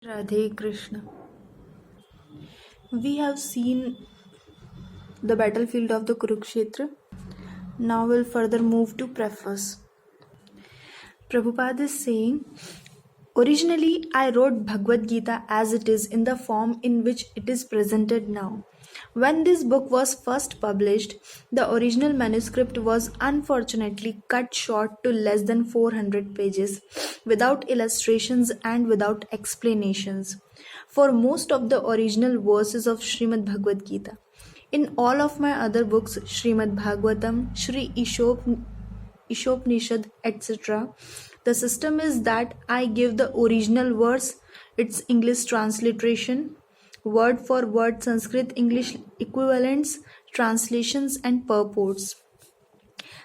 Radhe Krishna. We have seen the battlefield of the Kurukshetra. Now we'll further move to preface. Prabhupada is saying, originally I wrote Bhagavad-Gita as it is in the form in which it is presented now. When this book was first published, the original manuscript was unfortunately cut short to less than 400 pages, without illustrations and without explanations, for most of the original verses of Srimad Bhagavad Gita. In all of my other books, Srimad Bhagavatam, Sri Ishopnishad, etc., the system is that I give the original verse, its English transliteration, word for word Sanskrit English equivalents, translations, and purports.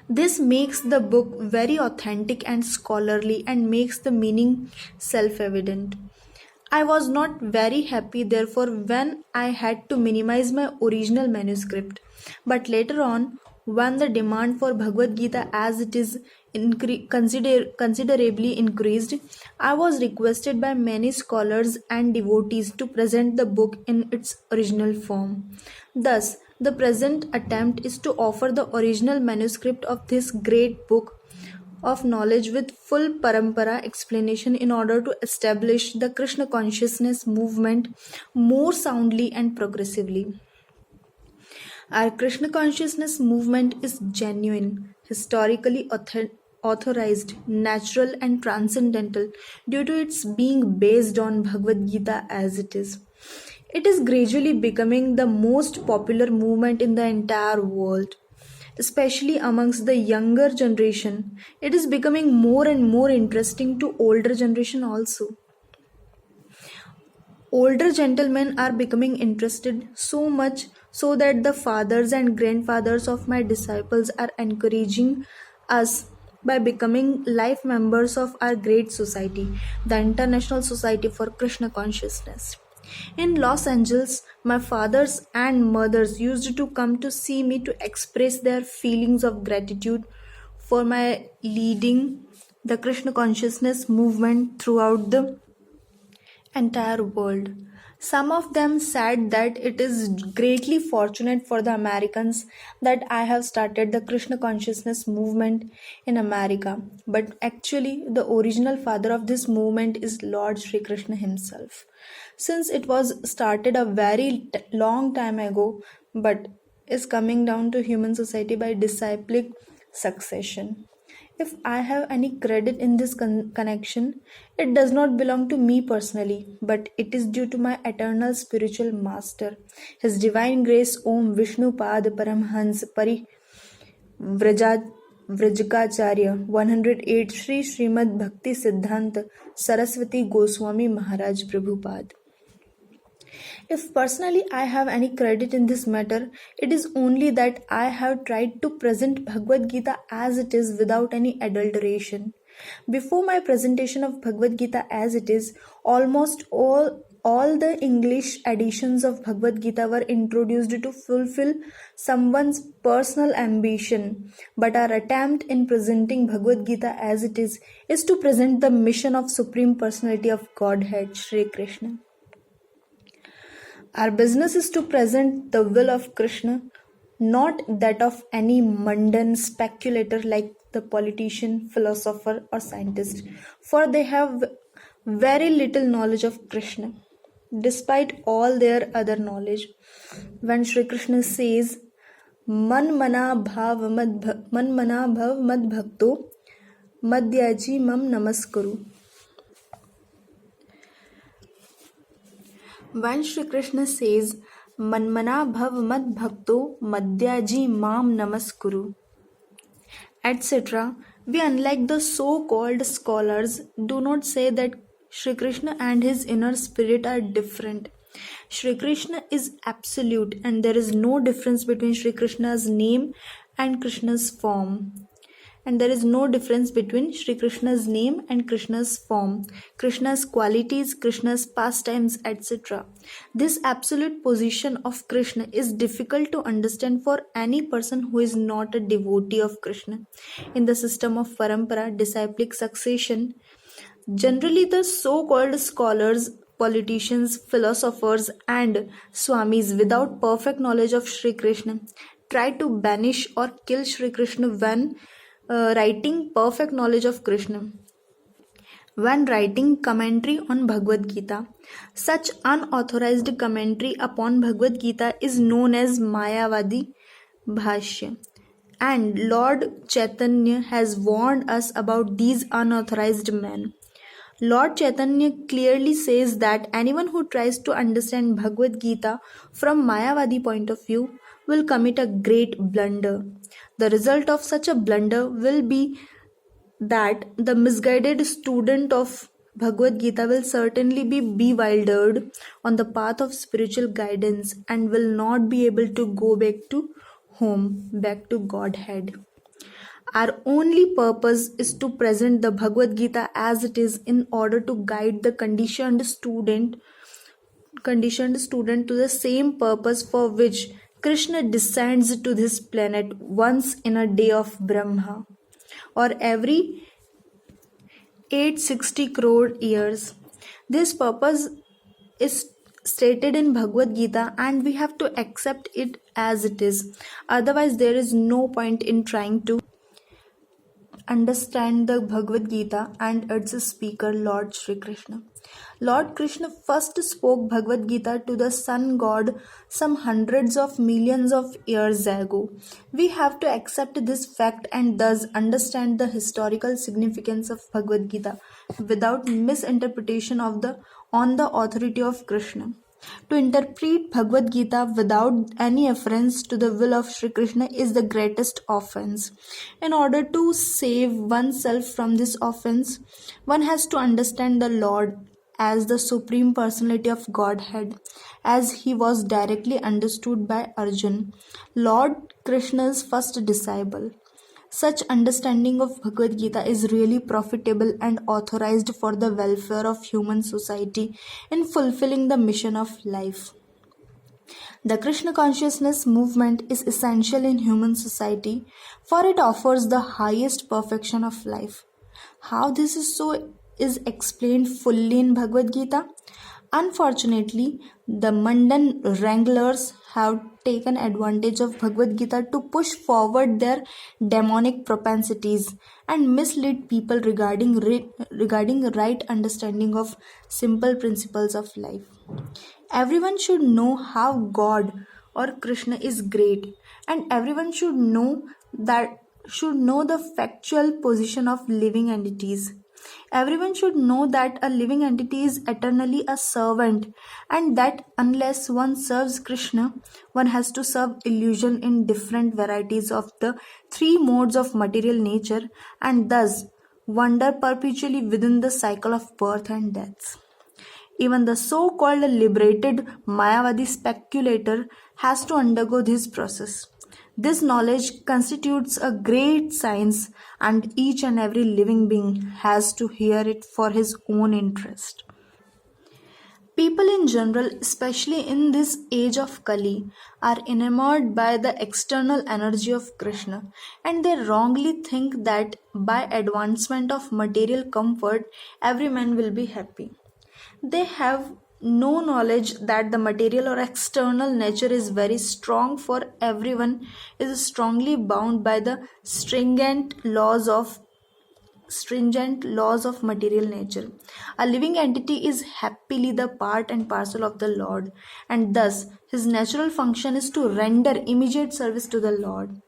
This makes the book very authentic and scholarly and makes the meaning self evident. I was not very happy, therefore, when I had to minimize my original manuscript. But later on, when the demand for Bhagavad Gita as it is considerably increased, I was requested by many scholars and devotees to present the book in its original form. Thus, the present attempt is to offer the original manuscript of this great book of knowledge with full parampara explanation in order to establish the Krishna consciousness movement more soundly and progressively. Our Krishna consciousness movement is genuine, historically authorized, natural, and transcendental due to its being based on Bhagavad Gita as it is. It is gradually becoming the most popular movement in the entire world. Especially amongst the younger generation, it is becoming more and more interesting to older generation also. Older gentlemen are becoming interested so much so that the fathers and grandfathers of my disciples are encouraging us by becoming life members of our great society, the International Society for Krishna Consciousness. In Los Angeles, my fathers and mothers used to come to see me to express their feelings of gratitude for my leading the Krishna consciousness movement throughout the entire world. Some of them said that it is greatly fortunate for the Americans that I have started the Krishna consciousness movement in America. But actually, the original father of this movement is Lord Sri Krishna himself. Since it was started a very long time ago, but is coming down to human society by disciplic succession. If I have any credit in this connection, it does not belong to me personally, but it is due to my eternal spiritual master, His Divine Grace Om Vishnu Pad Paramhans Pari Vrajkacharya 108 Sri Srimad Bhakti Siddhanta Saraswati Goswami Maharaj Prabhupada. If personally I have any credit in this matter, it is only that I have tried to present Bhagavad Gita as it is without any adulteration. Before my presentation of Bhagavad Gita as it is, almost all the English editions of Bhagavad Gita were introduced to fulfill someone's personal ambition. But our attempt in presenting Bhagavad Gita as it is to present the mission of Supreme Personality of Godhead, Sri Krishna. Our business is to present the will of Krishna, not that of any mundane speculator like the politician, philosopher, or scientist, for they have very little knowledge of Krishna, despite all their other knowledge. When Sri Krishna says, Man mana bhav mad bhakto madhyaji mam namaskaru. When Shri Krishna says, Manmana bhav mad bhakto madhyaji mam namaskuru, etc., we, unlike the so-called scholars, do not say that Shri Krishna and his inner spirit are different. Shri Krishna is absolute and there is no difference between Shri Krishna's name and Krishna's form. And there is no difference between Shri Krishna's name and Krishna's form, Krishna's qualities, Krishna's pastimes, etc. This absolute position of Krishna is difficult to understand for any person who is not a devotee of Krishna. In the system of parampara, disciplic succession, generally the so-called scholars politicians, philosophers, and swamis without perfect knowledge of Sri Krishna try to banish or kill Sri Krishna writing perfect knowledge of Krishna. When writing commentary on Bhagavad Gita, such unauthorized commentary upon Bhagavad Gita is known as Mayavadi Bhashya. And Lord Chaitanya has warned us about these unauthorized men. Lord Chaitanya clearly says that anyone who tries to understand Bhagavad Gita from Mayavadi point of view will commit a great blunder. The result of such a blunder will be that the misguided student of Bhagavad Gita will certainly be bewildered on the path of spiritual guidance and will not be able to go back to home, back to Godhead. Our only purpose is to present the Bhagavad Gita as it is in order to guide the conditioned student to the same purpose for which Krishna descends to this planet once in a day of Brahma or every 860 crore years. This purpose is stated in Bhagavad Gita and we have to accept it as it is. Otherwise, there is no point in trying to understand the Bhagavad Gita and its speaker, Lord Shri Krishna. Lord Krishna first spoke Bhagavad Gita to the sun god some hundreds of millions of years ago. We have to accept this fact and thus understand the historical significance of Bhagavad Gita without misinterpretation on the authority of Krishna. To interpret Bhagavad Gita without any reference to the will of Sri Krishna is the greatest offense. In order to save oneself from this offense, one has to understand the Lord as the Supreme Personality of Godhead, as he was directly understood by Arjun, Lord Krishna's first disciple. Such understanding of Bhagavad Gita is really profitable and authorized for the welfare of human society in fulfilling the mission of life. The Krishna consciousness movement is essential in human society, for it offers the highest perfection of life. How this is so is explained fully in Bhagavad Gita. Unfortunately, the mundane wranglers have taken advantage of Bhagavad Gita to push forward their demonic propensities and mislead people regarding right understanding of simple principles of life. Everyone should know how God or Krishna is great, and everyone should know the factual position of living entities. Everyone should know that a living entity is eternally a servant and that unless one serves Krishna, one has to serve illusion in different varieties of the three modes of material nature and thus wander perpetually within the cycle of birth and death. Even the so-called liberated Mayavadi speculator has to undergo this process. This knowledge constitutes a great science and each and every living being has to hear it for his own interest. People in general, especially in this age of Kali, are enamored by the external energy of Krishna and they wrongly think that by advancement of material comfort, every man will be happy. They have no knowledge that the material or external nature is very strong for everyone is strongly bound by the stringent laws of material nature. A living entity is happily the part and parcel of the Lord, and thus his natural function is to render immediate service to the Lord.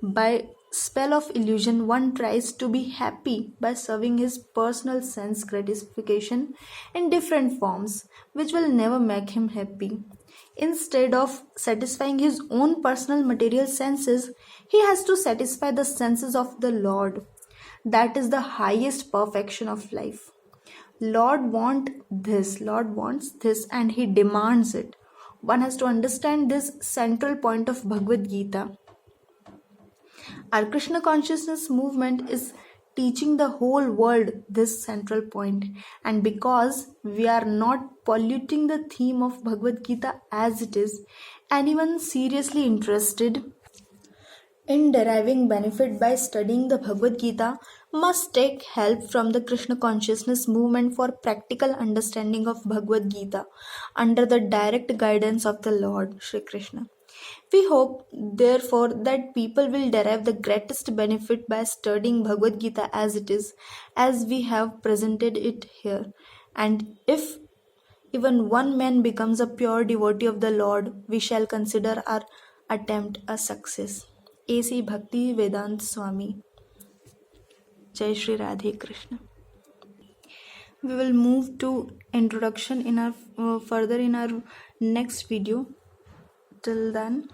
By spell of illusion, one tries to be happy by serving his personal sense gratification in different forms, which will never make him happy. Instead of satisfying his own personal material senses, he has to satisfy the senses of the Lord. That is the highest perfection of life. Lord wants this, and he demands it. One has to understand this central point of Bhagavad Gita. Our Krishna consciousness movement is teaching the whole world this central point, and because we are not polluting the theme of Bhagavad Gita as it is, anyone seriously interested in deriving benefit by studying the Bhagavad Gita must take help from the Krishna consciousness movement for practical understanding of Bhagavad Gita under the direct guidance of the Lord Shri Krishna. We hope, therefore, that people will derive the greatest benefit by studying Bhagavad Gita as it is, as we have presented it here. And if even one man becomes a pure devotee of the Lord, we shall consider our attempt a success. A.C. Bhakti Vedant Swami. Jai Shri Radhe Krishna. We will move to introduction in our further in our next video. Till then,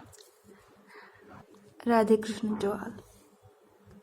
Radhe Krishna to all.